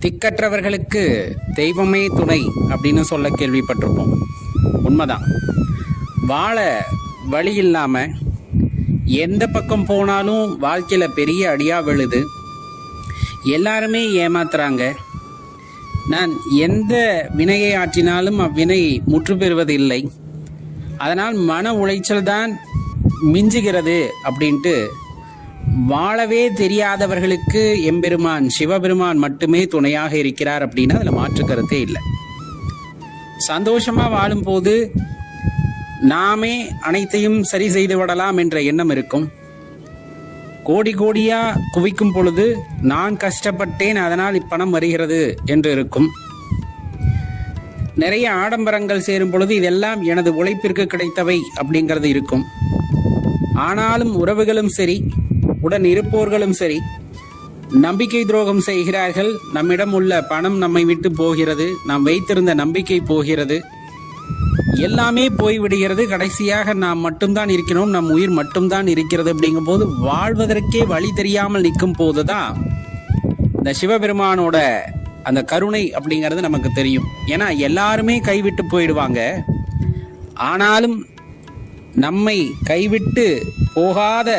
திக்கற்றவர்களுக்கு தெய்வமே துணை அப்படின்னு சொல்ல கேள்விப்பட்டிருப்போம். உண்மைதான். வாழ வழி இல்லாமல் எந்த பக்கம் போனாலும் வாழ்க்கையில் பெரிய அடியாக விழுது. எல்லாருமே ஏமாத்துறாங்க. நான் எந்த வினையை ஆற்றினாலும் அவ்வினை முற்று பெறுவதில்லை, அதனால் மன உளைச்சல் தான் மிஞ்சுகிறது அப்படின்ட்டு வாழவே தெரியாதவர்களுக்கு எம்பெருமான் சிவபெருமான் மட்டுமே துணையாக இருக்கிறார் அப்படின்னா அதில் மாற்று கருத்தே இல்லை. சந்தோஷமாக வாழும்போது நாமே அனைத்தையும் சரி செய்து விடலாம் என்ற எண்ணம் இருக்கும். கோடி கோடியா குவிக்கும் பொழுது நான் கஷ்டப்பட்டேன் அதனால் இப்பணம் வருகிறது என்று இருக்கும். நிறைய ஆடம்பரங்கள் சேரும் பொழுது இதெல்லாம் எனது உழைப்பிற்கு கிடைத்தவை அப்படிங்கிறது இருக்கும். ஆனாலும் உறவுகளும் சரி, உடன் இருப்போர்களும் சரி, நம்பிக்கை துரோகம் செய்கிறார்கள். நம்மிடம் உள்ள பணம் நம்மை விட்டு போகிறது, நாம் வைத்திருந்த நம்பிக்கை போகிறது, எல்லாமே போய்விடுகிறது. கடைசியாக நாம் மட்டும்தான் இருக்கிறோம், நம் உயிர் மட்டும்தான் இருக்கிறது. அப்படிங்கும் போது வாழ்வதற்கே வழி தெரியாமல் நிற்கும் போதுதான் இந்த சிவபெருமானோட அந்த கருணை அப்படிங்கிறது நமக்கு தெரியும். ஏன்னா எல்லாருமே கைவிட்டு போயிடுவாங்க. ஆனாலும் நம்மை கைவிட்டு போகாத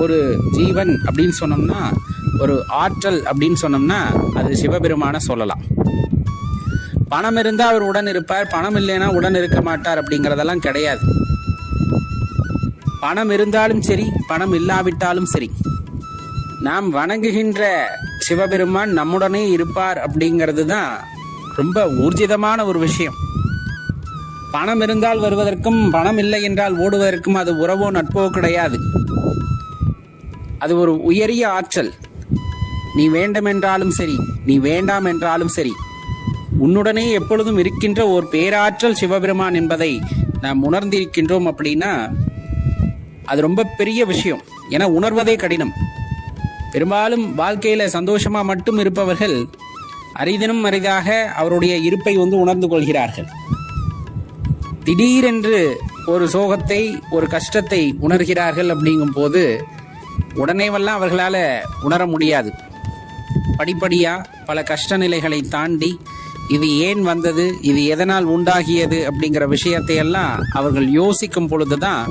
ஒரு ஜீவன் அப்படின்னு சொன்னோம்னா, ஒரு ஆற்றல் அப்படின்னு சொன்னோம்னா அது சிவபெருமான சொல்லலாம். பணம் இருந்தால் அவர் உடன் இருப்பார், பணம் இல்லைன்னா உடன் இருக்க மாட்டார் அப்படிங்கிறதெல்லாம் கிடையாது. பணம் இருந்தாலும் சரி, பணம் இல்லாவிட்டாலும் சரி, நாம் வணங்குகின்ற சிவபெருமான் நம்முடனே இருப்பார் அப்படிங்கிறது தான் ரொம்ப ஊர்ஜிதமான ஒரு விஷயம். பணம் இருந்தால் வருவதற்கும் பணம் இல்லை என்றால் ஓடுவதற்கும் அது உறவோ நட்போ கிடையாது. அது ஒரு உயரிய ஆற்றல். நீ வேண்டும் என்றாலும் சரி, நீ வேண்டாம் என்றாலும் சரி, உன்னுடனே எப்பொழுதும் இருக்கின்ற ஒரு பேராற்றல் சிவபெருமான் என்பதை நாம் உணர்ந்திருக்கின்றோம் அப்படின்னா அது ரொம்ப பெரிய விஷயம். என உணர்வதே கடினம். பெரும்பாலும் வாழ்க்கையில சந்தோஷமா மட்டும் இருப்பவர்கள் அரிதினும் அரிதாக அவருடைய இருப்பை உணர்ந்து கொள்கிறார்கள். திடீரென்று ஒரு சோகத்தை, ஒரு கஷ்டத்தை உணர்கிறார்கள். அப்படிங்கும் போது உடனேவெல்லாம் அவர்களால் உணர முடியாது. படிப்படியா பல கஷ்ட நிலைகளை தாண்டி இது ஏன் வந்தது, இது எதனால் உண்டாகியது அப்படிங்கிற விஷயத்தை எல்லாம் அவர்கள் யோசிக்கும் பொழுதுதான்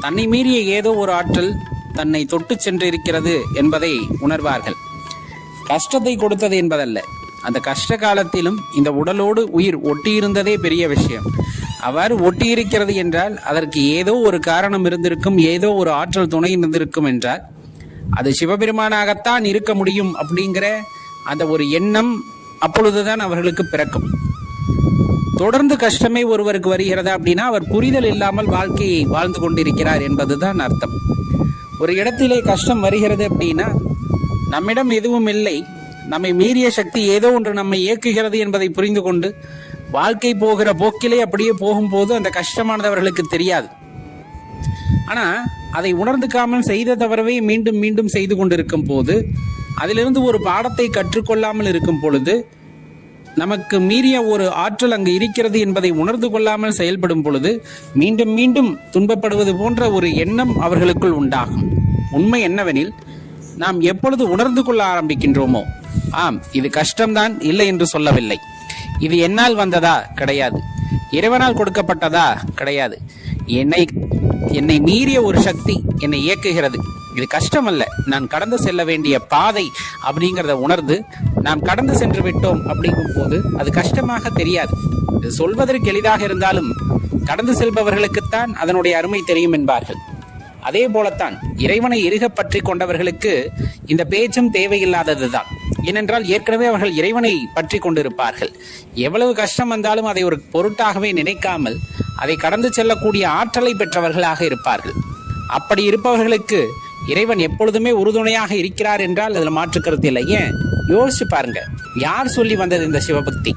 தன்னை மீறிய ஏதோ ஒரு ஆற்றல் தன்னை தொட்டு சென்றிருக்கிறது என்பதை உணர்வார்கள். கஷ்டத்தை கொடுத்தது என்பதல்ல, அந்த கஷ்ட காலத்திலும் இந்த உடலோடு உயிர் ஒட்டியிருந்ததே பெரிய விஷயம். அவ்வாறு ஒட்டியிருக்கிறது என்றால் அதற்கு ஏதோ ஒரு காரணம் இருந்திருக்கும், ஏதோ ஒரு ஆற்றல் துணை இருந்திருக்கும் என்றால் அது சிவபெருமானாகத்தான் இருக்க முடியும் அப்படிங்கிற அந்த ஒரு எண்ணம் அப்பொழுதுதான் அவர்களுக்கு பிறக்கும். தொடர்ந்து கஷ்டமே ஒருவருக்கு வருகிறதா அப்படின்னா அவர் புரிதல் இல்லாமல் வாழ்க்கையை வாழ்ந்து கொண்டிருக்கிறார் என்பதுதான் அர்த்தம். ஒரு இடத்திலே கஷ்டம் வருகிறது அப்படின்னா நம்மிடம் எதுவும் இல்லை, நம்மை மீறிய சக்தி ஏதோ ஒன்று நம்மை இயக்குகிறது என்பதை புரிந்து கொண்டு வாழ்க்கை போகிற போக்கிலே அப்படியே போகும்போது அந்த கஷ்டமானது அவர்களுக்கு தெரியாது. ஆனா அதை உணர்ந்துக்காமல் செய்த தவறவே மீண்டும் மீண்டும் செய்து கொண்டிருக்கும் போது, அதிலிருந்து ஒரு பாடத்தை கற்றுக்கொள்ளாமல் இருக்கும் பொழுது, நமக்கு மீறிய ஒரு ஆற்றல் அங்கு இருக்கிறது என்பதை உணர்ந்து கொள்ளாமல் செயல்படும் பொழுது மீண்டும் மீண்டும் துன்பப்படுவது போன்ற ஒரு எண்ணம் அவர்களுக்குள் உண்டாகும். உண்மை என்னவெனில், நாம் எப்பொழுது உணர்ந்து கொள்ள ஆரம்பிக்கின்றோமோ, ஆம் இது கஷ்டம்தான், இல்லை என்று சொல்லவில்லை, இது என்னால் வந்ததா கிடையாது, இறைவனால் கொடுக்கப்பட்டதா கிடையாது, என்னை மீறிய ஒரு சக்தி என்னை இயக்குகிறது, இது கஷ்டம் அல்ல, நான் கடந்து செல்ல வேண்டிய பாதை அப்படிங்கிறத உணர்ந்து நாம் கடந்து சென்று விட்டோம் அப்படிங்கும் போது அது கஷ்டமாக தெரியாது. இது சொல்வதற்கு எளிதாக இருந்தாலும் கடந்து செல்பவர்களுக்குத்தான் அதனுடைய அருமை தெரியும் என்பார்கள். அதே போலத்தான் இறைவனை இறுக பற்றி கொண்டவர்களுக்கு இந்த பேச்சும் தேவையில்லாததுதான். ஏனென்றால் ஏற்கனவே அவர்கள் இறைவனை பற்றி கொண்டிருப்பார்கள். எவ்வளவு கஷ்டம் வந்தாலும் அதை ஒரு பொருட்டாகவே நினைக்காமல் அதை கடந்து செல்லக்கூடிய ஆற்றலை பெற்றவர்களாக இருப்பார்கள். அப்படி இருப்பவர்களுக்கு இறைவன் எப்பொழுதுமே உறுதுணையாக இருக்கிறார் என்றால் அதில் மாற்று கருத்து இல்லை. ஏன் யோசிச்சு பாருங்க, யார் சொல்லி வந்தது இந்த சிவபக்தி?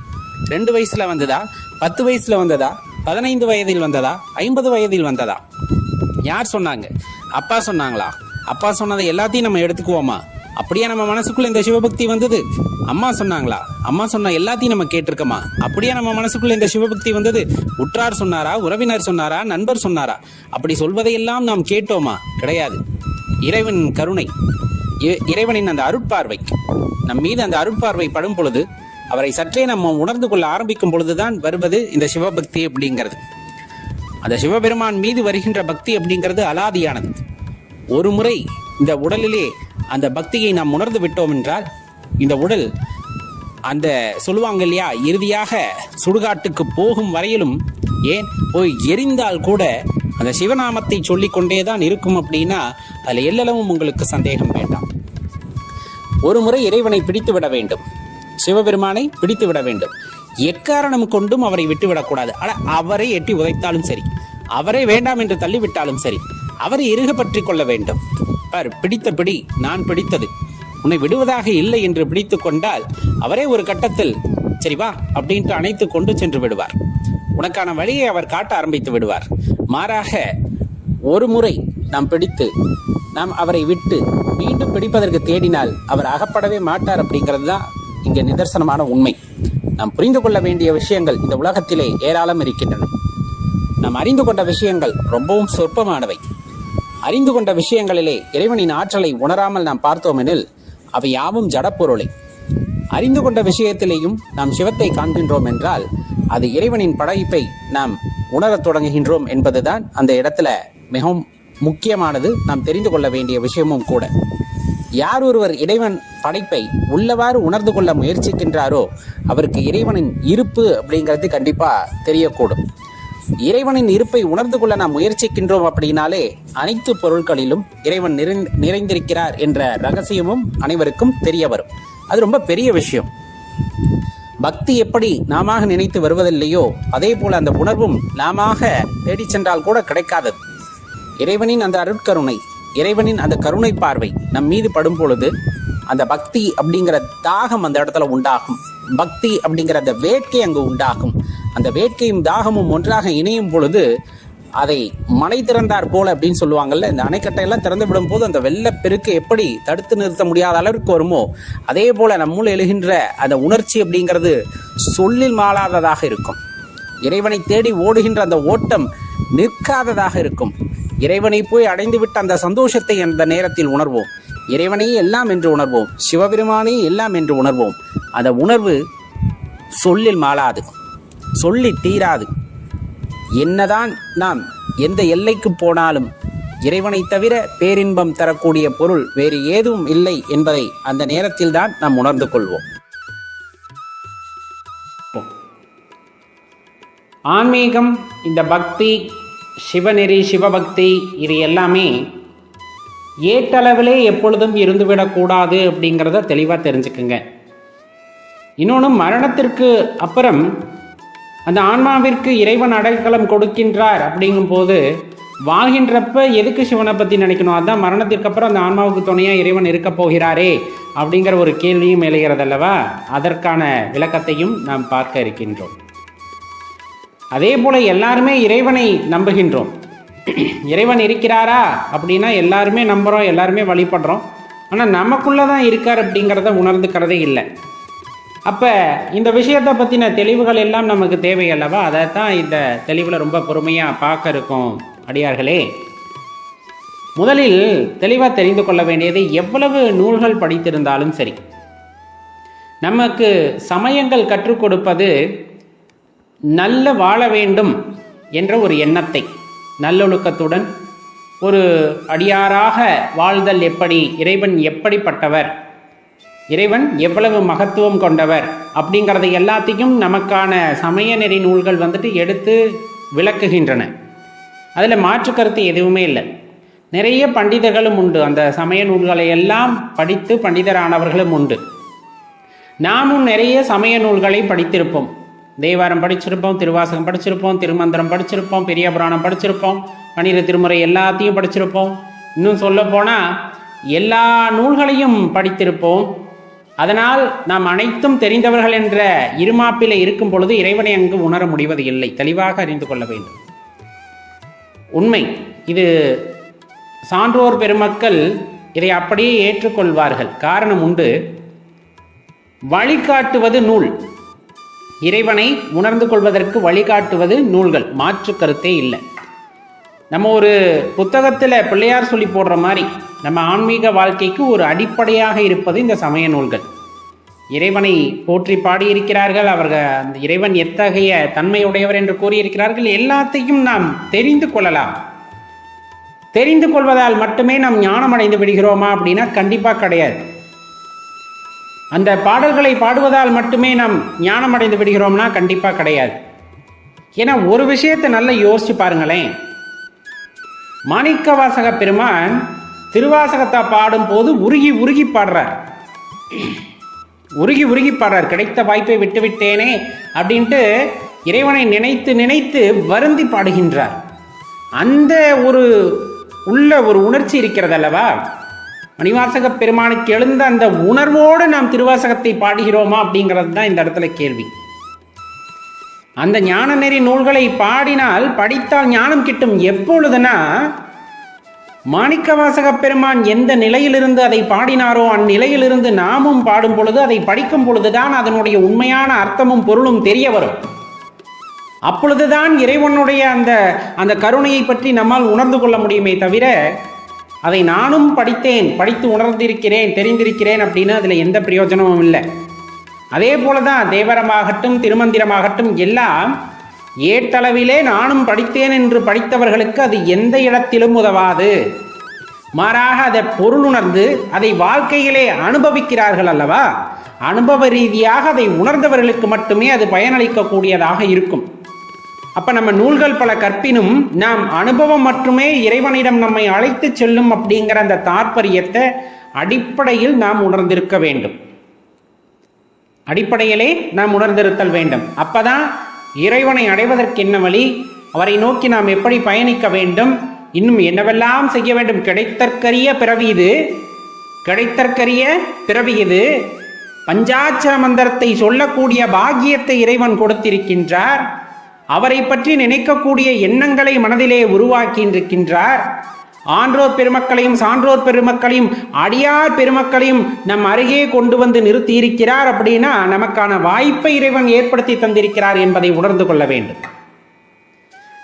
2 வயசுல வந்ததா, 10 வயசுல வந்ததா, 15 வயதில் வந்ததா, 50 வயதில் வந்ததா? யார் சொன்னாங்க? அப்பா சொன்னாங்களா? அப்பா சொன்னதை எல்லாத்தையும் நம்ம எடுத்துக்குவோமா? அப்படியே நம்ம மனசுக்குள்ள இந்த சிவபக்தி வந்தது? அம்மா சொன்னாங்களா? அம்மா சொன்ன எல்லாத்தையும் நம்ம கேட்டிருக்கோமா? அப்படியே நம்ம மனசுக்குள்ள இந்த சிவபக்தி வந்தது? உற்றார் சொன்னாரா, உறவினர் சொன்னாரா, நண்பர் சொன்னாரா? அப்படி சொல்வதையெல்லாம் நாம் கேட்டோமா? கிடையாது. இறைவன் கருணை. இறைவனின் அந்த அருட்பார்வை நம் மீது அந்த அருட்பார்வை படும் பொழுது அவரை சற்றே நம்ம உணர்ந்து கொள்ள ஆரம்பிக்கும் பொழுதுதான் வருவது இந்த சிவபக்தி அப்படிங்கிறது. அந்த சிவபெருமான் மீது வருகின்ற பக்தி அப்படிங்கிறது அலாதியானது. ஒரு முறை இந்த உடலிலே அந்த பக்தியை நாம் உணர்ந்து விட்டோம் என்றால் இந்த உடல் அந்த சொல்லுவாங்க இல்லையா, இறுதியாக சுடுகாட்டுக்கு போகும் வரையிலும் ஏன் போய் எரிந்தால் கூட அந்த சிவநாமத்தை சொல்லிக்கொண்டே தான் இருக்கும் அப்படின்னா அதில் எல்லளவும் உங்களுக்கு சந்தேகம் வேண்டாம். ஒரு முறை இறைவனை பிடித்து விட வேண்டும், சிவபெருமானை பிடித்து விட வேண்டும். எக்காரணம் கொண்டும் அவரை விட்டுவிடக்கூடாது. ஆனால் அவரை எட்டி உதைத்தாலும் சரி, அவரை வேண்டாம் என்று தள்ளிவிட்டாலும் சரி, அவரை இறுக பற்றி கொள்ள வேண்டும். பிடித்த பிடி நான் பிடித்தது, உன்னை விடுவதாக இல்லை என்று பிடித்து கொண்டால் அவரே ஒரு கட்டத்தில் சரி வா அப்படின்ட்டு அணைத்து கொண்டு சென்று விடுவார். உனக்கான வழியை அவர் காட்ட ஆரம்பித்து விடுவார். மாறாக ஒரு முறை நாம் பிடித்து நாம் அவரை விட்டு மீண்டும் பிடிப்பதற்கு தேடினால் அவர் அகப்படவே மாட்டார். அப்படிங்கிறது தான் இங்கே நிதர்சனமான உண்மை. நாம் புரிந்து கொள்ள வேண்டிய விஷயங்கள் இந்த உலகத்திலே ஏராளம் இருக்கின்றன. நாம் அறிந்து கொண்ட விஷயங்கள் ரொம்பவும் சொற்பமானவை. அறிந்து கொண்ட விஷயங்களிலே இறைவனின் ஆற்றலை உணராமல் நாம் பார்த்தோம் எனில் அவை யாவும் ஜடப்பொருளை. அறிந்து கொண்ட விஷயத்திலேயும் நாம் சிவத்தை காண்கின்றோம் என்றால் அது இறைவனின் படைப்பை நாம் உணரத் தொடங்குகின்றோம் என்பதுதான் அந்த இடத்துல மிகவும் முக்கியமானது, நாம் தெரிந்து கொள்ள வேண்டிய விஷயமும் கூட. யார் ஒருவர் இறைவன் படைப்பை உள்ளவாறு உணர்ந்து கொள்ள முயற்சிக்கின்றாரோ அவருக்கு இறைவனின் இருப்பு அப்படிங்கிறது கண்டிப்பா தெரியக்கூடும். இறைவனின் இருப்பை உணர்ந்து கொள்ள நாம் முயற்சிக்கின்றோம் அப்படின்னாலே அனைத்து பொருட்களிலும் இறைவன் நிறைந்திருக்கிறார் என்ற ரகசியமும் அனைவருக்கும் தெரிய வரும். அது ரொம்ப பெரிய விஷயம். பக்தி எப்படி நாம நினைத்து வருவதில்லையோ அதே போல அந்த உணர்வும் நாம தேடி சென்றால் கூட கிடைக்காதது. இறைவனின் அந்த அருட்கருணை, இறைவனின் அந்த கருணை பார்வை நம் மீது படும் பொழுது அந்த பக்தி அப்படிங்கிற தாகம் அந்த இடத்துல உண்டாகும். பக்தி அப்படிங்கிற அந்த வேட்கை அங்கு உண்டாகும். அந்த வேட்கையும் தாகமும் ஒன்றாக இணையும் பொழுது அதை மனை திறந்தார் போல அப்படின்னு சொல்லுவாங்கல்ல, இந்த அணைக்கட்டையெல்லாம் திறந்து விடும் போது அந்த வெள்ளப்பெருக்கு எப்படி தடுத்து நிறுத்த முடியாத அளவிற்கு வருமோ அதே போல நம்முள் எழுகின்ற அந்த உணர்ச்சி அப்படிங்கிறது சொல்லில் மாளாததாக இருக்கும். இறைவனை தேடி ஓடுகின்ற அந்த ஓட்டம் நிற்காததாக இருக்கும். இறைவனை போய் அடைந்துவிட்ட அந்த சந்தோஷத்தை அந்த நேரத்தில் உணர்வோம். இறைவனையே எல்லாம் என்று உணர்வோம், சிவபெருமானே எல்லாம் என்று உணர்வோம். அந்த உணர்வு சொல்லில் மாளாது, சொல்லி தீராது. என்னதான் நாம் எந்த எல்லைக்கு போனாலும் இறைவனை தவிர பேரின்பம் தரக்கூடிய பொருள் வேறு ஏதும் இல்லை என்பதை அந்த நேரத்தில் தான் நாம் உணர்ந்து கொள்வோம். ஆன்மீகம், இந்த பக்தி, சிவநெறி, சிவபக்தி இது எல்லாமே ஏற்றளவிலே எப்பொழுதும் இருந்துவிடக்கூடாது அப்படிங்கிறத தெளிவாக தெரிஞ்சுக்குங்க. இன்னொன்று, மரணத்திற்கு அப்புறம் அந்த ஆன்மாவிற்கு இறைவன் அடைக்கலம் கொடுக்கின்றார் அப்படிங்கும் போது வாழ்கின்றப்ப எதுக்கு சிவனை பற்றி நினைக்கணும்? அதுதான் மரணத்திற்கு அப்புறம் அந்த ஆன்மாவுக்கு துணையாக இறைவன் இருக்க போகிறாரே அப்படிங்கிற ஒரு கேள்வியும் எழுகிறதல்லவா? அதற்கான விளக்கத்தையும் நாம் பார்க்க இருக்கின்றோம். அதே போல எல்லாருமே இறைவனை நம்புகின்றோம். இறைவன் இருக்கிறாரா அப்படின்னா எல்லாருமே நம்புகிறோம், எல்லாருமே வழிபடுறோம். ஆனால் நமக்குள்ளதான் இருக்கார் அப்படிங்கிறத உணர்ந்துக்கிறதே இல்லை. அப்போ இந்த விஷயத்தை பற்றின தெளிவுகள் எல்லாம் நமக்கு தேவை அல்லவா? அதைத்தான் இந்த தெளிவில் ரொம்ப பொறுமையாக பார்க்க இருக்கும் அடியார்களே. முதலில் தெளிவாக தெரிந்து கொள்ள வேண்டியது, எவ்வளவு நூல்கள் படித்திருந்தாலும் சரி, நமக்கு சமயங்கள் கற்றுக் கொடுப்பது நல்ல வாழ வேண்டும் என்ற ஒரு எண்ணத்தை, நல்லொழுக்கத்துடன் ஒரு அடியாராக வாழ்தல் எப்படி, இறைவன் எப்படிப்பட்டவர், இறைவன் எவ்வளவு மகத்துவம் கொண்டவர் அப்படிங்கிறத எல்லாத்தையும் நமக்கான சமய நெறி நூல்கள் எடுத்து விளக்குகின்றன. அதில் மாற்று கருத்து எதுவுமே இல்லை. நிறைய பண்டிதர்களும் உண்டு, அந்த சமய நூல்களை எல்லாம் படித்து பண்டிதரானவர்களும் உண்டு. நாமும் நிறைய சமய நூல்களை படித்திருப்போம். தேவாரம் படிச்சிருப்போம், திருவாசகம் படிச்சிருப்போம், திருமந்திரம் படிச்சிருப்போம், பெரிய புராணம் படிச்சிருப்போம், 12 திருமுறை எல்லாத்தையும் படிச்சிருப்போம். இன்னும் சொல்ல போனால் எல்லா நூல்களையும் படித்திருப்போம். அதனால் நாம் அனைத்தும் தெரிந்தவர்கள் என்ற இருமாப்பிலே இருக்கும் பொழுது இறைவனை அங்கு உணர முடிவது இல்லை. தெளிவாக அறிந்து கொள்ள வேண்டும். உண்மை இது. சான்றோர் பெருமக்கள் இதை அப்படியே ஏற்றுக்கொள்வார்கள். காரணம் உண்டு. வழிகாட்டுவது நூல். இறைவனை உணர்ந்து கொள்வதற்கு வழிகாட்டுவது நூல்கள், மாற்று கருத்தே இல்லை. நம்ம ஒரு புத்தகத்தில் பிள்ளையார் சொல்லி போடுற மாதிரி நம்ம ஆன்மீக வாழ்க்கைக்கு ஒரு அடிப்படையாக இருப்பது இந்த சமய நூல்கள். இறைவனை போற்றி பாடியிருக்கிறார்கள். அவர்கள் அந்த இறைவன் எத்தகைய தன்மையுடையவர் என்று கூறியிருக்கிறார்கள். எல்லாத்தையும் நாம் தெரிந்து கொள்ளலாம். தெரிந்து கொள்வதால் மட்டுமே நாம் ஞானம் அடைந்து விடுகிறோமா அப்படின்னா கண்டிப்பாக கிடையாது. அந்த பாடல்களை பாடுவதால் மட்டுமே நாம் ஞானம் அடைந்து விடுகிறோம்னா கண்டிப்பாக கிடையாது. ஏன்னா ஒரு விஷயத்தை நல்லா யோசிச்சு பாருங்களேன். மாணிக்கவாசக பெருமான் திருவாசகத்தை பாடும்போது உருகி உருகி பாடுறார். உருகி உருகி பாடுறார். கிடைத்த வாய்ப்பை விட்டுவிட்டேனே அப்படின்ட்டு இறைவனை நினைத்து நினைத்து வருந்தி பாடுகின்றார். அந்த ஒரு ஒரு உணர்ச்சி இருக்கிறது அல்லவா? மணிவாசக பெருமானுக்கு எழுந்த அந்த உணர்வோடு நாம் திருவாசகத்தை பாடுகிறோமா அப்படிங்கிறது தான் இந்த இடத்துல கேள்வி. அந்த ஞான நெறி நூல்களை பாடினால் படித்தால் ஞானம் கிட்டும். எப்பொழுதுனா மாணிக்கவாசக பெருமான் எந்த நிலையிலிருந்து அதை பாடினாரோ அந்நிலையிலிருந்து நாமும் பாடும் பொழுது, அதை படிக்கும் பொழுதுதான் அதனுடைய உண்மையான அர்த்தமும் பொருளும் தெரிய வரும். அப்பொழுதுதான் இறைவனுடைய அந்த கருணையை பற்றி நம்மால் உணர்ந்து கொள்ள முடியுமே தவிர, அதை நானும் படித்து உணர்ந்திருக்கிறேன், தெரிந்திருக்கிறேன் அப்படின்னு அதில் எந்த பிரயோஜனமும் இல்லை. அதே போலதான் தேவரமாகட்டும் திருமந்திரமாகட்டும் எல்லாம் ஏட்டளவிலே நானும் படித்தேன் என்று படித்தவர்களுக்கு அது எந்த இடத்திலும் உதவாது. மாறாக அதை பொருளுணர்ந்து அதை வாழ்க்கையிலே அனுபவிக்கிறார்கள் அல்லவா? அனுபவ ரீதியாக அதை உணர்ந்தவர்களுக்கு மட்டுமே அது பயனளிக்கக்கூடியதாக இருக்கும். அப்ப நம்ம நூல்கள் பல கற்பினும் நாம் அனுபவம் மட்டுமே இறைவனிடம் நம்மை அழைத்து செல்லும் அப்படிங்கிற அந்த தாற்பயத்தை அடிப்படையில் நாம் உணர்ந்திருக்க வேண்டும். அடிப்படையிலே நாம் உணர்ந்திருத்தல் வேண்டும். அப்பதான் இறைவனை அடைவதற்கு என்ன வழி, அவரை நோக்கி நாம் எப்படி பயணிக்க வேண்டும், இன்னும் என்னவெல்லாம் செய்ய வேண்டும். கிடைத்தற்கரிய பிறவி இது, கிடைத்தற்கரிய பிறவி இது. பஞ்சாட்சர மந்திரத்தை சொல்லக்கூடிய பாக்கியத்தை இறைவன் கொடுத்திருக்கின்றார். அவரை பற்றி நினைக்கக்கூடிய எண்ணங்களை மனதிலே உருவாக்கியிருக்கின்றார். ஆன்றோர் பெருமக்களையும் சான்றோர் பெருமக்களையும் அடியார் பெருமக்களையும் நம் அருகே கொண்டு வந்து நிறுத்தியிருக்கிறார். அப்படின்னா நமக்கான வாய்ப்பை இறைவன் ஏற்படுத்தி தந்திருக்கிறார் என்பதை உணர்ந்து கொள்ள வேண்டும்.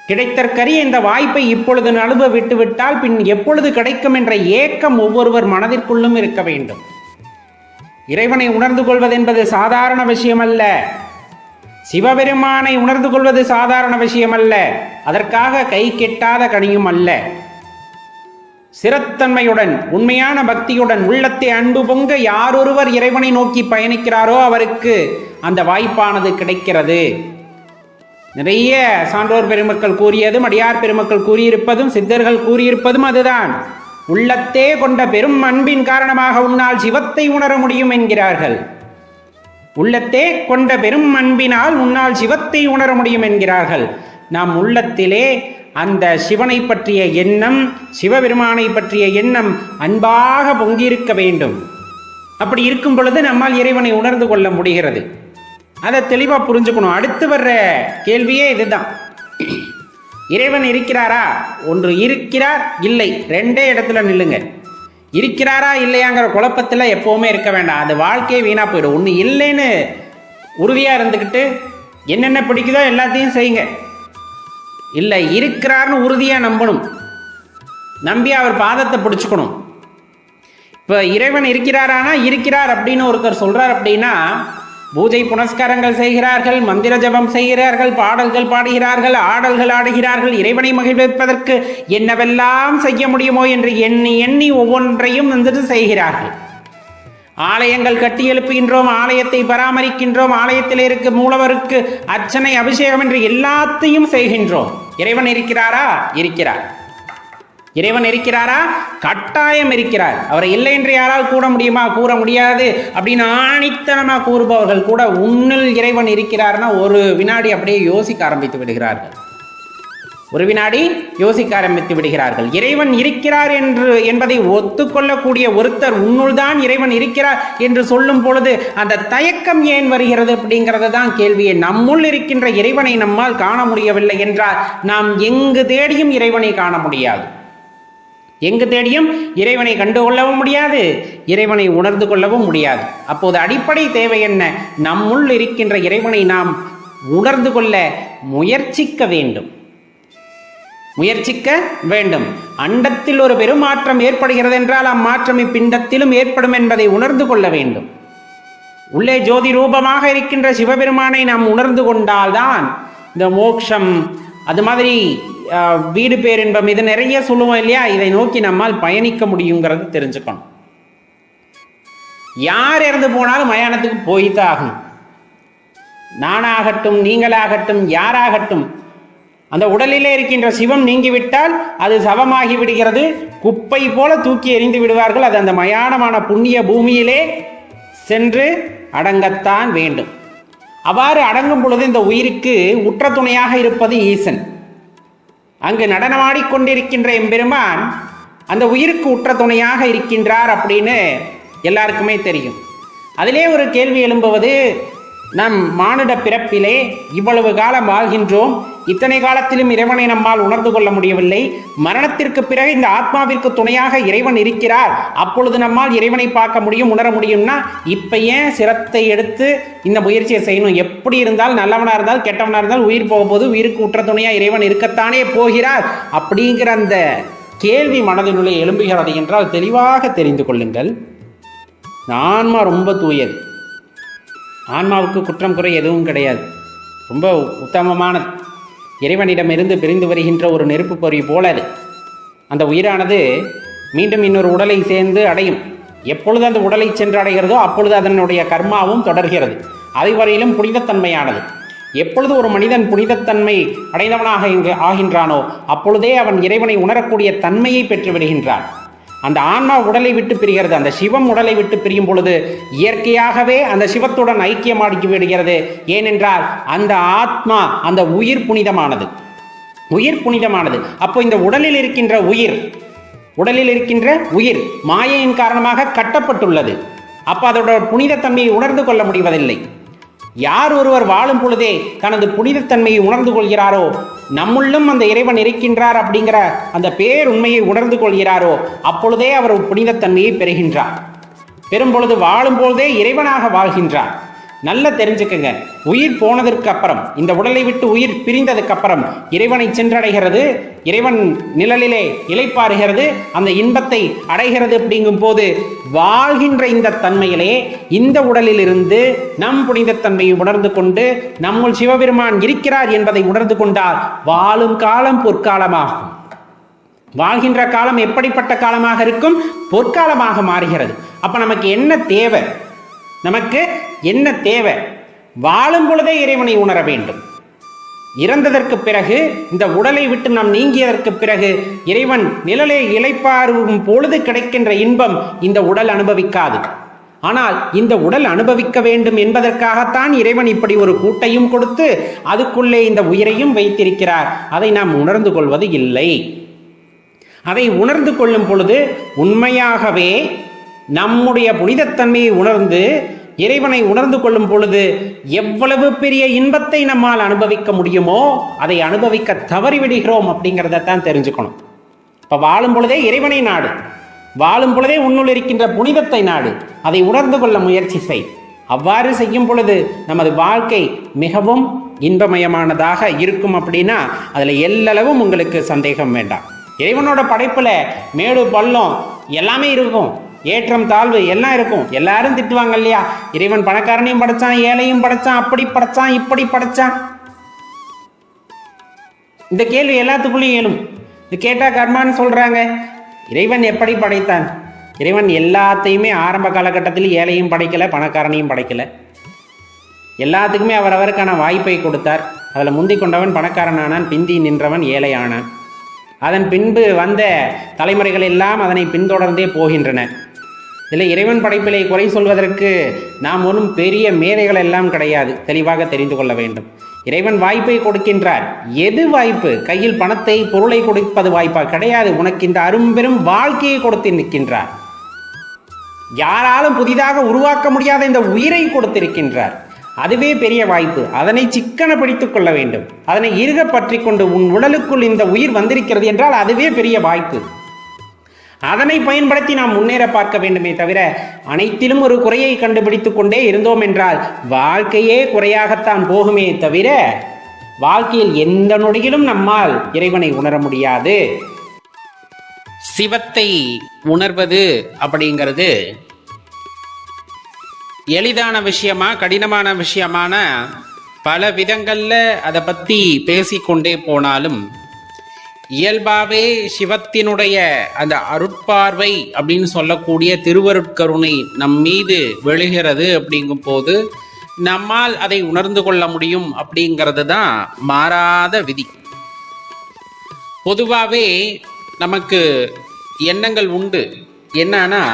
கிடைத்தற்கரிய இந்த வாய்ப்பை இப்பொழுது நழுவ விட்டுவிட்டால் பின் எப்பொழுது கிடைக்கும் என்ற ஏக்கம் ஒவ்வொருவர் மனதிற்குள்ளும் இருக்க வேண்டும். இறைவனை உணர்ந்து கொள்வது என்பது சாதாரண விஷயம் அல்ல. சிவபெருமானை உணர்ந்து கொள்வது சாதாரண விஷயம் அல்ல. அதற்காக கை கெட்டாத கனியும் அல்ல. சிரத்தன்மையுடன் உண்மையான பக்தியுடன் உள்ளத்தை அன்பு பொங்க யாரொருவர் இறைவனை நோக்கி பயணிக்கிறாரோ அவருக்கு அந்த வாய்ப்பானது கிடைக்கிறது. நிறைய சான்றோர் பெருமக்கள் கூறியதும் அடியார் பெருமக்கள் கூறியிருப்பதும் சித்தர்கள் கூறியிருப்பதும் அதுதான். உள்ளத்தே கொண்ட பெரும் அன்பின் காரணமாக உன்னால் சிவத்தை உணர முடியும் என்கிறார்கள். உள்ளத்தே கொண்ட பெரும் அன்பினால் உன்னால் சிவத்தை உணர முடியும் என்கிறார்கள். நாம் உள்ளத்திலே அந்த சிவனை பற்றிய எண்ணம், சிவபெருமானை பற்றிய எண்ணம் அன்பாக பொங்கியிருக்க வேண்டும். அப்படி இருக்கும் பொழுது நம்மால் இறைவனை உணர்ந்து கொள்ள முடிகிறது. அதை தெளிவாக புரிஞ்சுக்கணும். அடுத்து வர்ற கேள்வியே இதுதான். இறைவன் இருக்கிறாரா? ஒன்று இருக்கிறார், இல்லை, ரெண்டே இடத்துல நில்லுங்க. இருக்கிறாரா இல்லையாங்கிற குழப்பத்தில் எப்போவுமே இருக்க வேண்டாம். அது வாழ்க்கையே வீணா போயிடும். ஒன்று இல்லைன்னு உறுதியாக இருந்துக்கிட்டு என்னென்ன பிடிக்குதோ எல்லாத்தையும் செய்யுங்க. இல்லை, இருக்கிறார்னு உறுதியாக நம்பணும். நம்பி அவர் பாதத்தை பிடிச்சுக்கணும். இப்போ இறைவன் இருக்கிறாரானா இருக்கிறார் அப்படின்னு ஒருத்தர் சொல்றார் அப்படின்னா பூஜை புனஸ்காரங்கள் செய்கிறார்கள், மந்திர ஜபம் செய்கிறார்கள், பாடல்கள் பாடுகிறார்கள், ஆடல்கள் ஆடுகிறார்கள். இறைவனை மகிழ்விப்பதற்கு என்னவெல்லாம் செய்ய முடியுமோ என்று எண்ணி எண்ணி ஒவ்வொன்றையும் வந்துட்டு செய்கிறார்கள். ஆலயங்கள் கட்டி எழுப்புகின்றோம், ஆலயத்தை பராமரிக்கின்றோம், ஆலயத்தில் இருக்க மூலவருக்கு அர்ச்சனை அபிஷேகம் என்று எல்லாத்தையும் செய்கின்றோம். இறைவன் இருக்கிறாரா? இருக்கிறார். இறைவன் இருக்கிறாரா? கட்டாயம் இருக்கிறார். அவரை இல்லை என்று யாரால் கூற முடியுமா? கூற முடியாது அப்படின்னு ஆணித்தனமாக கூறுபவர்கள் கூட உன்னில் இறைவன் இருக்கிறார்னா ஒரு வினாடி அப்படியே யோசிக்க ஆரம்பித்து விடுகிறார்கள். ஒரு வினாடி யோசிக்க ஆரம்பித்து விடுகிறார்கள். இறைவன் இருக்கிறார் என்பதை ஒத்துக்கொள்ளக்கூடிய ஒருத்தர் உன்னுள் தான் இறைவன் இருக்கிறார் என்று சொல்லும் பொழுது அந்த தயக்கம் ஏன் வருகிறது அப்படிங்கிறது தான் கேள்வியே. நம்முள் இருக்கின்ற இறைவனை நம்மால் காண முடியவில்லை என்றால் நாம் எங்கு தேடியும் இறைவனை காண முடியாது. எங்கு தேடியும் இறைவனை கண்டுகொள்ளவும் முடியாது, இறைவனை உணர்ந்து கொள்ளவும் முடியாது. அப்போது அடிப்படை தேவை என்ன? நம்முள் இருக்கின்ற இறைவனை நாம் உணர்ந்து கொள்ள முயற்சிக்க வேண்டும். அண்டத்தில் ஒரு பெருமாற்றம் ஏற்படுகிறது என்றால் அம்மாற்றம் இப்பிண்டத்திலும் ஏற்படும் என்பதை உணர்ந்து கொள்ள வேண்டும். உள்ளே ஜோதி ரூபமாக இருக்கின்ற சிவபெருமானை நாம் உணர்ந்து கொண்டால்தான் இந்த மோட்சம், அது மாதிரி வீடு பேரின்பம், இது நிறைய சொல்லுவோம் இல்லையா, இதை நோக்கி நம்மால் பயணிக்க முடியுங்கிறது தெரிஞ்சுக்கணும். யார் இறந்து போனாலும் மயானத்துக்கு போய்தான் ஆகணும். நானாகட்டும், நீங்களாகட்டும், யாராகட்டும், அந்த உடலிலே இருக்கின்ற சிவம் நீங்கிவிட்டால் அது சவமாகி விடுகிறது. குப்பை போல தூக்கி எறிந்து விடுவார்கள். அது அந்த மயானமான புண்ணிய பூமியிலே சென்று அடங்கத்தான் வேண்டும். அவ்வாறு அடங்கும் பொழுது இந்த உயிருக்கு உற்ற துணையாக இருப்பது ஈசன். அங்கு நடனமாடிக்கொண்டிருக்கின்ற எம்பெருமான் அந்த உயிருக்கு உற்ற துணையாக இருக்கின்றார் அப்படின்னு எல்லாருக்குமே தெரியும். அதிலே ஒரு கேள்வி எழும்புவது, நம் மானுட பிறப்பிலே இவ்வளவு காலம் வாழ்கின்றோம், இத்தனை காலத்திலும் இறைவனை நம்மால் உணர்ந்து கொள்ள முடியவில்லை. மரணத்திற்கு பிறகு இந்த ஆத்மாவிற்கு துணையாக இறைவன் இருக்கிறார், அப்பொழுது நம்மால் இறைவனை பார்க்க முடியும், உணர முடியும்னா இப்ப ஏன் சிரத்தை எடுத்து இந்த முயற்சியை செய்யணும்? எப்படி இருந்தால், நல்லவனா இருந்தால் கெட்டவனா இருந்தால் உயிர் போகும்போது உயிருக்கு உற்ற துணையா இறைவன் இருக்கத்தானே போகிறார் அப்படிங்கிற அந்த கேள்வி மனதினுள்ளே எழும்புகிறது என்றால் தெளிவாக தெரிந்து கொள்ளுங்கள். ஆன்மா ரொம்ப தூயது. ஆன்மாவுக்கு குற்றம் குறை எதுவும் கிடையாது. ரொம்ப உத்தமமானது. இறைவனிடமிருந்து பிரிந்து வருகின்ற ஒரு நெருப்பு பொறி போல அது. அந்த உயிரானது மீண்டும் இன்னொரு உடலை சேர்ந்து அடையும். எப்பொழுது அந்த உடலை சென்று அடைகிறதோ அப்பொழுது அதனுடைய கர்மாவும் தொடர்கிறது. அதை வரையிலும் புனிதத்தன்மையானது. எப்பொழுது ஒரு மனிதன் புனிதத்தன்மை அடைந்தவனாக ஆகின்றானோ அப்பொழுதே அவன் இறைவனை உணரக்கூடிய தன்மையை பெற்று விடுகின்றான். அந்த ஆன்மா உடலை விட்டு பிரிகிறது. அந்த சிவம் உடலை விட்டு பிரியும் பொழுது இயற்கையாகவே அந்த சிவத்துடன் ஐக்கியமாகி விடுகிறது. ஏனென்றால் அந்த ஆத்மா, அந்த உயிர் புனிதமானது. உயிர் புனிதமானது. அப்போ இந்த உடலில் இருக்கின்ற உயிர் மாயையின் காரணமாக கட்டப்பட்டுள்ளது. அப்போ அதோட புனிதத்தன்மையை உணர்ந்து கொள்ள முடிவதில்லை. யார் ஒருவர் வாழும் பொழுதே தனது புனிதத்தன்மையை உணர்ந்து கொள்கிறாரோ, நம்முள்ளும் அந்த இறைவன் இருக்கின்றார் அப்படிங்கிற அந்த பேருண்மையை உணர்ந்து கொள்கிறாரோ அப்பொழுதே அவர் புனிதத்தன்மையை பெறுகின்றார். பெறும்பொழுது வாழும் பொழுதே இறைவனாக வாழ்கின்றார். நல்லா தெரிஞ்சுக்குங்க, உயிர் போனதற்கு அப்புறம், இந்த உடலை விட்டு உயிர் பிரிந்ததுக்கு அப்புறம் இறைவனை சென்றடைகிறது. இறைவன் நிழலிலே இளைப்பாறுகிறது, அந்த இன்பத்தை அடைகிறது. அப்படிங்கும் போது வாழ்கின்ற இந்த தன்மையிலே இந்த உடலில் இருந்து நம் புனிதத்தன்மையை உணர்ந்து கொண்டு நம்முள் சிவபெருமான் இருக்கிறார் என்பதை உணர்ந்து கொண்டால் வாழும் காலம் பொற்காலமாகும். வாழ்கின்ற காலம் எப்படிப்பட்ட காலமாக இருக்கும்? பொற்காலமாக மாறுகிறது. அப்ப நமக்கு என்ன தேவை? வாழும் பொழுதே இறைவனை உணர வேண்டும். இறந்ததற்கு பிறகு, இந்த உடலை விட்டு நாம் நீங்கியதற்கு பிறகு இறைவன் நிழலை இளைப்பாறும் பொழுது கிடைக்கின்ற இன்பம் இந்த உடல் அனுபவிக்காது. ஆனால் இந்த உடல் அனுபவிக்க வேண்டும் என்பதற்காகத்தான் இறைவன் இப்படி ஒரு கூட்டையும் கொடுத்து அதுக்குள்ளே இந்த உயிரையும் வைத்திருக்கிறார். அதை நாம் உணர்ந்து கொள்வது இல்லை. அதை உணர்ந்து கொள்ளும் பொழுது உண்மையாகவே நம்முடைய புனிதத்தன்மையை உணர்ந்து இறைவனை உணர்ந்து கொள்ளும் பொழுது எவ்வளவு பெரிய இன்பத்தை நம்மால் அனுபவிக்க முடியுமோ அதை அனுபவிக்க தவறிவிடுகிறோம் அப்படிங்கிறதான் தெரிஞ்சுக்கணும். இப்ப வாழும் பொழுதே இறைவனை நாடு, வாழும் பொழுதே உன்னுள் இருக்கின்ற புனிதத்தை நாடு, அதை உணர்ந்து கொள்ள முயற்சி செய். அவ்வாறு செய்யும் பொழுது நமது வாழ்க்கை மிகவும் இன்பமயமானதாக இருக்கும். அப்படின்னா அதுல எல்லளவும் உங்களுக்கு சந்தேகம் வேண்டாம். இறைவனோட படைப்புல மேடு பள்ளம் எல்லாமே இருக்கும், ஏற்றம் தாழ்வு எல்லாம் இருக்கும். எல்லாரும் திட்டுவாங்க இல்லையா, இறைவன் பணக்காரனையும் படைச்சான், ஏழையும் படைச்சான், அப்படி படைச்சான், இப்படி படைச்சான். இந்த கேள்வி எல்லாத்துக்குள்ளேயும் எழும். இது கேட்டா கர்மான்னு சொல்றாங்க. இறைவன் எப்படி படைத்தான்? இறைவன் எல்லாத்தையுமே ஆரம்ப காலகட்டத்தில் ஏழையும் படைக்கல, பணக்காரனையும் படைக்கல. எல்லாத்துக்குமே அவரவருக்கான வாய்ப்பை கொடுத்தார். அதில் முந்தி கொண்டவன் பணக்காரனானான், பிந்தி நின்றவன் ஏழை ஆனான். அதன் பின்பு வந்த தலைமுறைகள் எல்லாம் அதனை பின்தொடர்ந்தே போகின்றன. இதில் இறைவன் படைப்பிலே குறை சொல்வதற்கு நாம் ஒன்றும் பெரிய மேதைகள் எல்லாம் கிடையாது. தெளிவாக தெரிந்து கொள்ள வேண்டும். இறைவன் வாய்ப்பை கொடுக்கின்றார். எது வாய்ப்பு? கையில் பணத்தை, பொருளை கொடுப்பது வாய்ப்பா? கிடையாது. உனக்கு இந்த அரும்பெரும் வாழ்க்கையை கொடுத்து நிற்கின்றார். யாராலும் புதிதாக உருவாக்க முடியாத இந்த உயிரை கொடுத்திருக்கின்றார். அதுவே பெரிய வாய்ப்பு. அதனை சிக்கன பிடித்துக் கொள்ள வேண்டும். அதனை இறுக பற்றி கொண்டு உன் உடலுக்குள் இந்த உயிர் வந்திருக்கிறது என்றால் அதுவே பெரிய வாய்ப்பு. அதனை பயன்படுத்தி நாம் முன்னேற பார்க்க வேண்டுமே தவிர அனைத்திலும் ஒரு குறையை கண்டுபிடித்துக் கொண்டே இருந்தோம் என்றால் வாழ்க்கையே குறையாகத்தான் போகுமே தவிர வாழ்க்கையில் எந்த நொடியிலும் நம்மால் இறைவனை உணர முடியாது. சிவத்தை உணர்வது அப்படிங்கிறது எளிதான விஷயமா கடினமான விஷயமான பல விதங்கள்ல அதை பத்தி பேசிக்கொண்டே போனாலும் இயல்பாவே சிவத்தினுடைய அந்த அருட்பார்வை அப்படின்னு சொல்லக்கூடிய திருவருட்கருணை நம் மீது விழுகிறது அப்படிங்கும் போது நம்மால் அதை உணர்ந்து கொள்ள முடியும் அப்படிங்கிறது தான் மாறாத விதி. பொதுவாகவே நமக்கு எண்ணங்கள் உண்டு. என்னன்னா,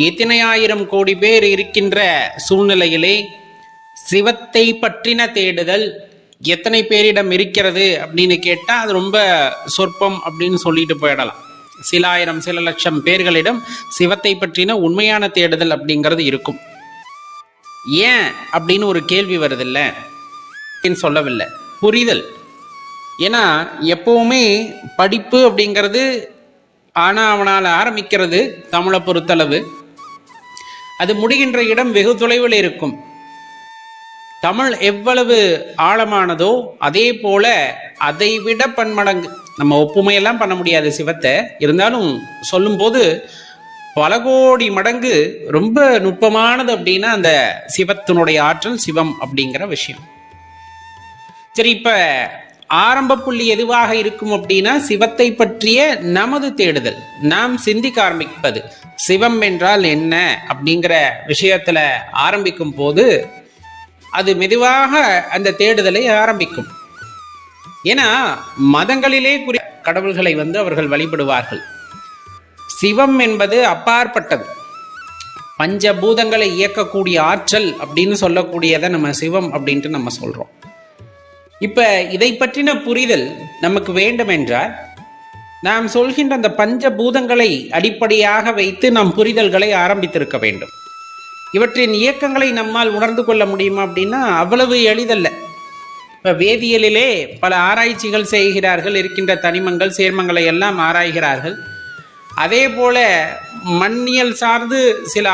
எத்தனை ஆயிரம் கோடி பேர் இருக்கின்ற சூழ்நிலையிலே சிவத்தை பற்றின தேடுதல் எத்தனை பேரிடம் இருக்கிறது அப்படின்னு கேட்டால் அது ரொம்ப சொற்பம் அப்படின்னு சொல்லிட்டு போயிடலாம். சில ஆயிரம் சில லட்சம் பேர்களிடம் சிவத்தை பற்றின உண்மையான தேடுதல் அப்படிங்கிறது இருக்கும். ஏன் அப்படின்னு ஒரு கேள்வி வருதில்ல, சொல்லவில்லை, புரிதல். ஏன்னா எப்பவுமே படிப்பு அப்படிங்கிறது அவனால் ஆரம்பிக்கிறது தமிழை பொறுத்தளவு. அது முடிகின்ற இடம் வெகு தொலைவில் இருக்கும். தமிழ் எவ்வளவு ஆழமானதோ அதே போல அதை விட பன்மடங்கு, நம்ம ஒப்புமையெல்லாம் பண்ண முடியாது சிவத்தை, இருந்தாலும் சொல்லும்போது பல கோடி மடங்கு ரொம்ப நுட்பமானது அப்படின்னா அந்த சிவத்தினுடைய ஆற்றல், சிவம் அப்படிங்கிற விஷயம். சரி, இப்ப ஆரம்ப புள்ளி எதுவாக இருக்கும் அப்படின்னா சிவத்தை பற்றிய நமது தேடுதல், நாம் சிந்திக்க ஆரம்பிப்பது. சிவம் என்றால் என்ன அப்படிங்கிற விஷயத்துல ஆரம்பிக்கும் போது அது மெதுவாக அந்த தேடுதலை ஆரம்பிக்கும். ஏன்னா மதங்களிலே கடவுள்களை அவர்கள் வழிபடுவார்கள். சிவம் என்பது அப்பாற்பட்டது, பஞ்சபூதங்களை இயக்கக்கூடிய ஆற்றல் அப்படின்னு சொல்லக்கூடியதை நம்ம சிவம் அப்படின்ட்டு நம்ம சொல்றோம். இப்ப இதை பற்றின புரிதல் நமக்கு வேண்டும் என்றால் நாம் சொல்கின்ற அந்த பஞ்சபூதங்களை அடிப்படையாக வைத்து நாம் புரிதல்களை ஆரம்பித்திருக்க வேண்டும். இவற்றின் இயக்கங்களை நம்மால் உணர்ந்து கொள்ள முடியுமா அப்படின்னா அவ்வளவு எளிதல்ல. இப்போ வேதியியலிலே பல ஆராய்ச்சிகள் செய்கிறார்கள், இருக்கின்ற தனிமங்கள் சேர்மங்களை எல்லாம் ஆராய்கிறார்கள். அதே போல மண்ணியல் சார்ந்து சில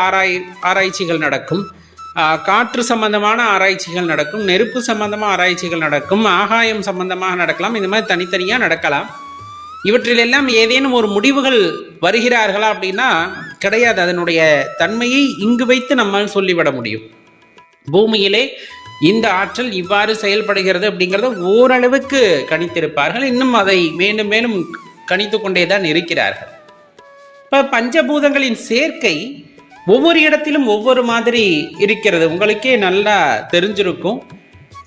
ஆராய்ச்சிகள் நடக்கும், காற்று சம்பந்தமான ஆராய்ச்சிகள் நடக்கும், நெருப்பு சம்பந்தமான ஆராய்ச்சிகள் நடக்கும், ஆகாயம் சம்பந்தமாக நடக்கலாம். இந்த மாதிரி தனித்தனியாக நடக்கலாம். இவற்றிலெல்லாம் ஏதேனும் ஒரு முடிவுகள் வருகிறார்களா அப்படின்னா கிடையாது. அதனுடைய தன்மையை இங்கு வைத்து நம்மால் சொல்லிவிட முடியும். பூமியிலே இந்த ஆற்றல் இவ்வாறு செயல்படுகிறது அப்படிங்கிறத ஓரளவுக்கு கணித்திருப்பார்கள். இன்னும் அதை மேலும் மேலும் கணித்து கொண்டேதான் இருக்கிறார்கள். இப்ப பஞ்சபூதங்களின் சேர்க்கை ஒவ்வொரு இடத்திலும் ஒவ்வொரு மாதிரி இருக்கிறது. உங்களுக்கே நல்லா தெரிஞ்சிருக்கும்.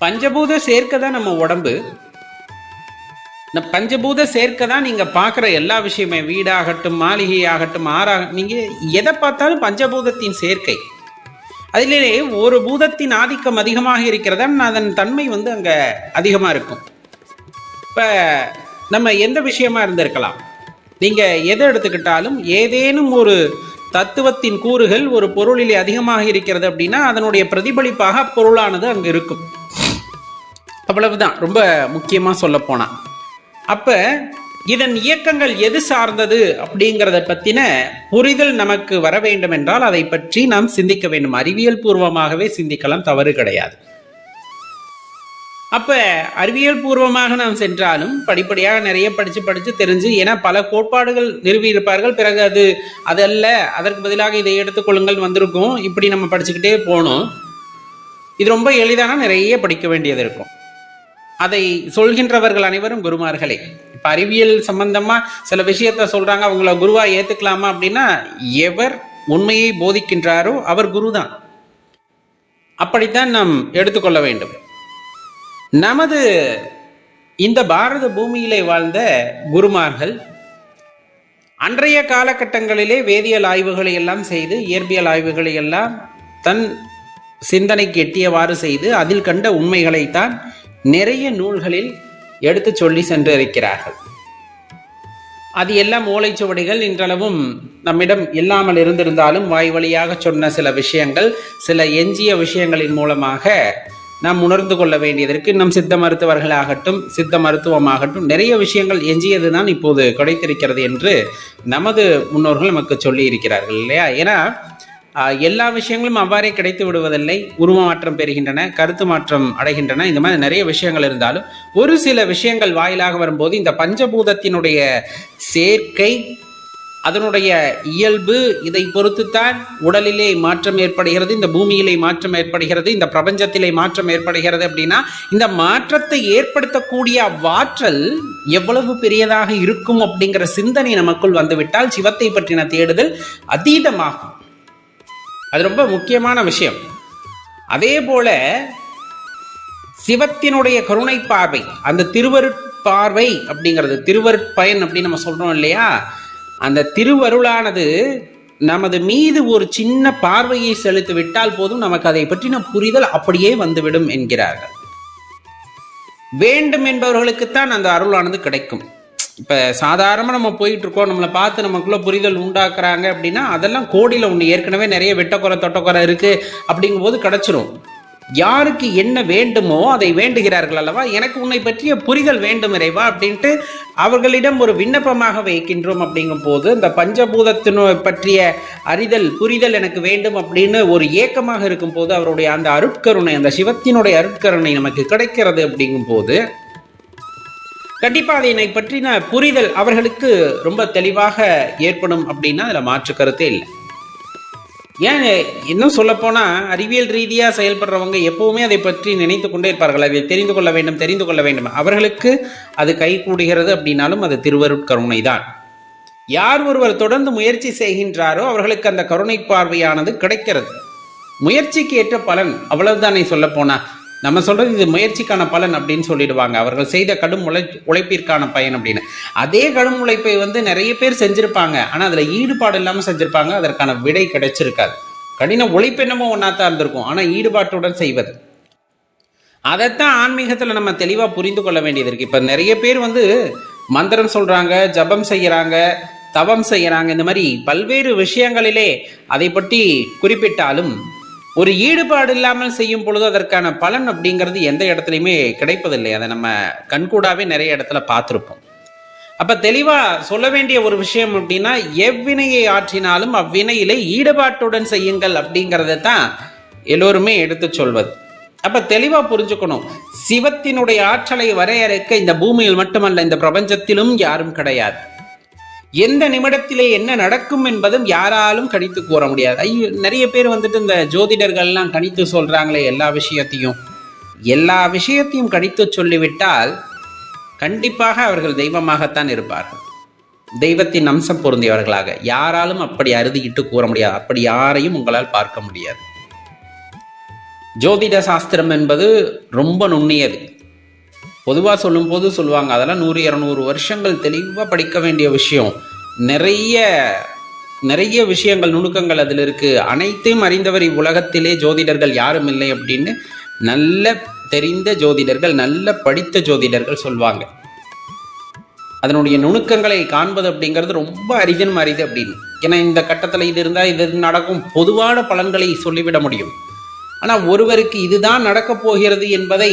பஞ்சபூத சேர்க்கை தான் நம்ம உடம்பு. இந்த பஞ்சபூத சேர்க்கை தான் நீங்க பார்க்குற எல்லா விஷயமே, வீடாகட்டும், மாளிகை ஆகட்டும், நீங்க எதை பார்த்தாலும் பஞ்சபூதத்தின் சேர்க்கை. அதிலே ஒரு பூதத்தின் ஆதிக்கம் அதிகமாக இருக்கிறதா அதன் தன்மை அங்க அதிகமா இருக்கும். இப்ப நம்ம எந்த விஷயமா இருந்திருக்கலாம், நீங்க எதை எடுத்துக்கிட்டாலும் ஏதேனும் ஒரு தத்துவத்தின் கூறுகள் ஒரு பொருளிலே அதிகமாக இருக்கிறது அப்படின்னா அதனுடைய பிரதிபலிப்பாக அப்பொருளானது அங்கு இருக்கும். அவ்வளவுதான், ரொம்ப முக்கியமா சொல்ல போனா. அப்ப இதன் இயக்கங்கள் எது சார்ந்தது அப்படிங்கிறத பத்தின புரிதல் நமக்கு வர வேண்டும் என்றால் அதை பற்றி நாம் சிந்திக்க வேண்டும். அறிவியல் பூர்வமாகவே சிந்திக்கலாம், தவறு கிடையாது. அப்ப அறிவியல் பூர்வமாக நாம் சென்றாலும் படிப்படியாக நிறைய படிச்சு தெரிஞ்சு, ஏன்னா பல கோட்பாடுகள் நிறுவி இருப்பார்கள். பிறகு அதல்ல, அதற்கு பதிலாக இதை எடுத்துக்கொள்ளுங்கள் வந்திருக்கும். இப்படி நம்ம படிச்சுக்கிட்டே போகணும். இது ரொம்ப எளிதான, நிறைய படிக்க வேண்டியது இருக்கும். அதை சொல்கின்றவர்கள் அனைவரும் குருமார்களே. இப்ப அறிவியல் சம்பந்தமா சில விஷயத்த சொல்றாங்க, அவங்கள குருவா ஏத்துக்கலாமா அப்படின்னா எவர் உண்மையை போதிக்கின்றாரோ அவர் குருதான். அப்படித்தான் நாம் எடுத்துக்கொள்ள வேண்டும். நமது இந்த பாரத பூமியிலே வாழ்ந்த குருமார்கள் அன்றைய காலகட்டங்களிலே வேதியியல் ஆய்வுகளை எல்லாம் செய்து, இயற்பியல் ஆய்வுகளை எல்லாம் தன் சிந்தனைக்கு எட்டியவாறு செய்து அதில் கண்ட உண்மைகளைத்தான் நிறைய நூல்களில் எடுத்து சொல்லி சென்றிருக்கிறார்கள். அது எல்லாம் ஓலைச்சுவடிகள் இன்றளவும் நம்மிடம் இல்லாமல் இருந்திருந்தாலும் வாய் வழியாக சொன்ன சில விஷயங்கள், சில எஞ்சிய விஷயங்களின் மூலமாக நாம் உணர்ந்து கொள்ள வேண்டியதற்கு நம் சித்த மருத்துவர்களாகட்டும், சித்த மருத்துவமாகட்டும் நிறைய விஷயங்கள் எஞ்சியது தான் இப்போது கிடைத்திருக்கிறது என்று நமது முன்னோர்கள் நமக்கு சொல்லி இருக்கிறார்கள் இல்லையா? ஏன்னா எல்லா விஷயங்களும் அவ்வாறே கிடைத்து விடுவதில்லை. உருவ மாற்றம் பெறுகின்றன, கருத்து மாற்றம் அடைகின்றன. இந்த மாதிரி நிறைய விஷயங்கள் இருந்தாலும் ஒரு சில விஷயங்கள் வாயிலாக வரும்போது இந்த பஞ்சபூதத்தினுடைய சேர்க்கை அதனுடைய இயல்பு இதை பொறுத்துத்தான் உடலிலே மாற்றம் ஏற்படுகிறது, இந்த பூமியிலே மாற்றம் ஏற்படுகிறது, இந்த பிரபஞ்சத்திலே மாற்றம் ஏற்படுகிறது. அப்படின்னா இந்த மாற்றத்தை ஏற்படுத்தக்கூடிய வாற்றல் எவ்வளவு பெரியதாக இருக்கும் அப்படிங்கிற சிந்தனை நமக்குள் வந்துவிட்டால் சிவத்தை பற்றின தேடுதல் அதீதமாகும். அது ரொம்ப முக்கியமான விஷயம். அதே போல சிவத்தினுடைய கருணை பார்வை, அந்த திருவருட்பார்வை அப்படிங்கிறது, திருவருட்பயன் அப்படின்னு நம்ம சொல்றோம் இல்லையா, அந்த திருவருளானது நமது மீது ஒரு சின்ன பார்வையை செலுத்தி விட்டால் போதும் நமக்கு அதை பற்றின புரிதல் அப்படியே வந்துவிடும் என்கிறார்கள். வேண்டும் என்பவர்களுக்குத்தான் அந்த அருளானது கிடைக்கும். இப்ப சாதாரணமா நம்ம போயிட்டு இருக்கோம், நம்மளை பார்த்து நமக்குள்ள புரிதல் உண்டாக்குறாங்க அப்படின்னா அதெல்லாம் கோடியில ஒண்ணு. ஏற்கனவே நிறைய வெட்டக்குறை தொட்டக்குறை இருக்கு அப்படிங்கும் போது கிடைச்சிரும். யாருக்கு என்ன வேண்டுமோ அதை வேண்டுகிறார்கள் அல்லவா. எனக்கு உன்னை பற்றிய புரிதல் வேண்டும் இறைவா அப்படின்ட்டு அவர்களிடம் ஒரு விண்ணப்பமாக வைக்கின்றோம். அப்படிங்கும் போது இந்த பஞ்சபூதத்தினு பற்றிய அறிதல் புரிதல் எனக்கு வேண்டும் அப்படின்னு ஒரு ஏக்கமாக இருக்கும் போது அவருடைய அந்த அருட்கருணை, அந்த சிவத்தினுடைய அருட்கருணை நமக்கு கிடைக்கிறது. அப்படிங்கும் போது கண்டிப்பா அதை பற்றின புரிதல் அவர்களுக்கு ரொம்ப தெளிவாக ஏற்படும் அப்படின்னா அதுல மாற்று கருத்தே இல்லை. ஏன் இன்னும் சொல்ல போனா அறிவியல் ரீதியா செயல்படுறவங்க எப்பவுமே அதை பற்றி நினைத்து கொண்டே இருப்பார்கள். அதை தெரிந்து கொள்ள வேண்டும், தெரிந்து கொள்ள வேண்டும். அவர்களுக்கு அது கை கூடுகிறது அப்படின்னாலும் அது திருவருட்கருணை தான். யார் ஒருவர் தொடர்ந்து முயற்சி செய்கின்றாரோ அவர்களுக்கு அந்த கருணை பார்வையானது கிடைக்கிறது. முயற்சிக்கு ஏற்ற பலன், அவ்வளவுதானே. சொல்ல போனா நம்ம சொல்றது இது முயற்சிக்கான பலன் அப்படின்னு சொல்லிடுவாங்க. அவர்கள் செய்த கடும் உழைப்பிற்கான பயன் அப்படின்னு. அதே கடும் உழைப்பை நிறைய பேர் செஞ்சிருப்பாங்க, ஆனா அதுல ஈடுபாடு இல்லாம செஞ்சிருப்பாங்க, அதற்கான விடை கிடைச்சிருக்காது. கடின உழைப்பு என்னமோ ஒன்னாத்தான் இருந்திருக்கும், ஆனா ஈடுபாட்டுடன் செய்வது, அதைத்தான் ஆன்மீகத்துல நம்ம தெளிவா புரிந்து கொள்ள வேண்டியது இருக்கு. இப்ப நிறைய பேர் மந்திரம் சொல்றாங்க, ஜபம் செய்யறாங்க, தவம் செய்யறாங்க, இந்த மாதிரி பல்வேறு விஷயங்களிலே அதை பற்றி குறிப்பிட்டாலும் ஒரு ஈடுபாடு இல்லாமல் செய்யும் பொழுது அதற்கான பலன் அப்படிங்கிறது எந்த இடத்துலையுமே கிடைப்பதில்லை. அதை நம்ம கண்கூடாவே நிறைய இடத்துல பார்த்துருப்போம். அப்ப தெளிவா சொல்ல வேண்டிய ஒரு விஷயம் அப்படின்னா, எவ்வினையை ஆற்றினாலும் அவ்வினையிலே ஈடுபாட்டுடன் செய்யுங்கள் அப்படிங்கிறத தான் எல்லோருமே எடுத்து சொல்வது. அப்ப தெளிவா புரிஞ்சுக்கணும், சிவத்தினுடைய ஆற்றலை வரையறுக்க இந்த பூமியில் மட்டுமல்ல இந்த பிரபஞ்சத்திலும் யாரும் கிடையாது. எந்த நிமிடத்திலே என்ன நடக்கும் என்பதும் யாராலும் கணித்து கூற முடியாது. நிறைய பேர் இந்த ஜோதிடர்கள்லாம் கணித்து சொல்றாங்களே எல்லா விஷயத்தையும் கணித்து சொல்லிவிட்டால் கண்டிப்பாக அவர்கள் தெய்வமாகத்தான் இருப்பார்கள், தெய்வத்தின் அம்சம் பொருந்தியவர்களாக. யாராலும் அப்படி அறுதியிட்டு கூற முடியாது, அப்படி யாரையும் உங்களால் பார்க்க முடியாது. ஜோதிட சாஸ்திரம் என்பது ரொம்ப நுண்ணியது. பொதுவாக சொல்லும் போது சொல்லுவாங்க அதெல்லாம் 100-200 வருஷங்கள் தெளிவாக படிக்க வேண்டிய விஷயம். நிறைய விஷயங்கள், நுணுக்கங்கள் அதில் இருக்கு. அனைத்தையும் அறிந்தவர் இவ்வுலகத்திலே ஜோதிடர்கள் யாரும் இல்லை அப்படின்னு நல்ல தெரிந்த ஜோதிடர்கள், நல்ல படித்த ஜோதிடர்கள் சொல்வாங்க. அதனுடைய நுணுக்கங்களை காண்பது அப்படிங்கிறது ரொம்ப அரிது அப்படின்னு. ஏன்னா இந்த கட்டத்தில் இது இருந்தால் இது நடக்கும், பொதுவான பலன்களை சொல்லிவிட முடியும். ஆனால் ஒருவருக்கு இதுதான் நடக்கப் போகிறது என்பதை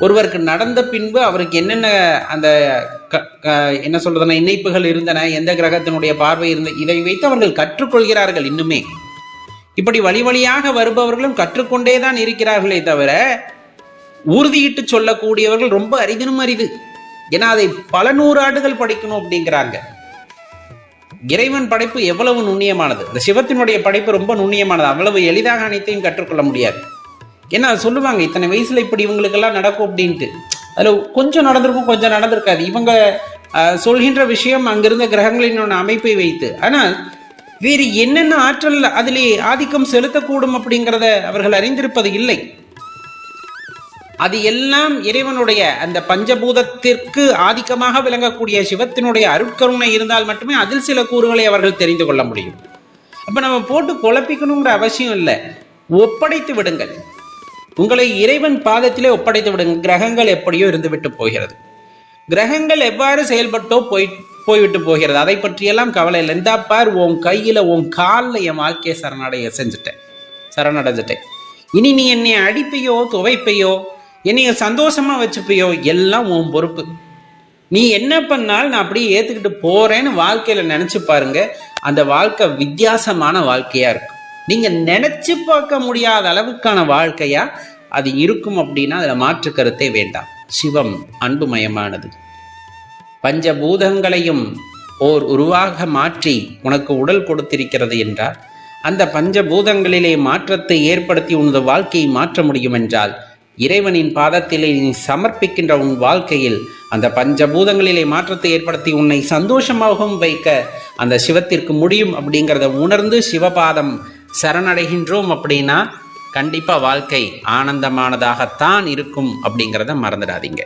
ஒருவருக்கு நடந்த பின்பு அவருக்கு என்னென்ன அந்த என்ன சொல்றதுன்னா இணைப்புகள் இருந்தன, எந்த கிரகத்தினுடைய பார்வை இருந்த, இதை வைத்து அவர்கள் கற்றுக்கொள்கிறார்கள். இன்னுமே இப்படி வழி வழியாக வருபவர்களும் கற்றுக்கொண்டே தான் இருக்கிறார்களே தவிர உறுதியிட்டு சொல்லக்கூடியவர்கள் ரொம்ப அரிது. ஏன்னா அதை பல 100 ஆண்டுகள் படிக்கணும் அப்படிங்கிறாங்க. இறைவன் படைப்பு எவ்வளவு நுண்ணியமானது, இந்த சிவத்தினுடைய படைப்பு ரொம்ப நுண்ணியமானது. அவ்வளவு எளிதாக அனைத்தையும் கற்றுக்கொள்ள முடியாது. ஏன்னா சொல்லுவாங்க இத்தனை வயசுல இப்படி இவங்களுக்கெல்லாம் நடக்கும் அப்படின்ட்டு. அதுல கொஞ்சம் நடந்திருக்கும், கொஞ்சம் நடந்திருக்காது. இவங்க சொல்கின்ற விஷயம் அங்கிருந்த கிரகங்களின் அமைப்பை வைத்து. ஆனால் வேறு என்னென்ன ஆற்றல் அதிலே ஆதிக்கம் செலுத்தக்கூடும் அப்படிங்கிறத அவர்கள் அறிந்திருப்பது இல்லை. அது எல்லாம் இறைவனுடைய அந்த பஞ்சபூதத்திற்கு ஆதிக்கமாக விளங்கக்கூடிய சிவத்தினுடைய அருட்கருணை இருந்தால் மட்டுமே அதில் சில கூறுகளை அவர்கள் தெரிந்து கொள்ள முடியும். அப்ப நம்ம போட்டு குழப்பிக்கணுங்கிற அவசியம் இல்லை. ஒப்படைத்து விடுங்கள், உங்களை இறைவன் பாதத்திலே ஒப்படைத்து விடுங்க. கிரகங்கள் எப்படியோ இருந்துவிட்டு போகிறது, கிரகங்கள் எவ்வாறு செயல்பட்டோ போய்விட்டு போகிறது, அதை பற்றியெல்லாம் கவலை இல்லை. இந்த பார் உன் கையில உன் காலில் என் வாழ்க்கையை சரணடைஞ்சிட்டேன். இனி நீ என்னை அடிப்பையோ துவைப்பையோ என்னைய சந்தோஷமா வச்சுப்பையோ எல்லாம் உன் பொறுப்பு. நீ என்ன பண்ணாலும் நான் அப்படியே ஏத்துக்கிட்டு போறேன்னு வாழ்க்கையில நினைச்சு பாருங்க. அந்த வாழ்க்கை வித்தியாசமான வாழ்க்கையா இருக்கும். நீங்க நினைச்சு பார்க்க முடியாத அளவுக்கான வாழ்க்கையா அது இருக்கும் அப்படின்னா அதுல மாற்று கருத்தே வேண்டாம். சிவம் அன்புமயமானது, பஞ்சபூதங்களையும் ஓர் உருவாக மாற்றி உனக்கு உடல் கொடுத்திருக்கிறது என்றால், அந்த பஞ்சபூதங்களிலே மாற்றத்தை ஏற்படுத்தி உனது வாழ்க்கையை மாற்ற முடியும் என்றால், இறைவனின் பாதத்திலே நீ சமர்ப்பிக்கின்ற உன் வாழ்க்கையில் அந்த பஞ்சபூதங்களிலே மாற்றத்தை ஏற்படுத்தி உன்னை சந்தோஷமாகவும் வைக்க அந்த சிவத்திற்கு முடியும் அப்படிங்கிறத உணர்ந்து சிவபாதம் சரணடைகின்றோம் அப்படின்னா கண்டிப்பாக வாழ்க்கை ஆனந்தமானதாகத்தான் இருக்கும் அப்படிங்கிறத மறந்துடாதீங்க.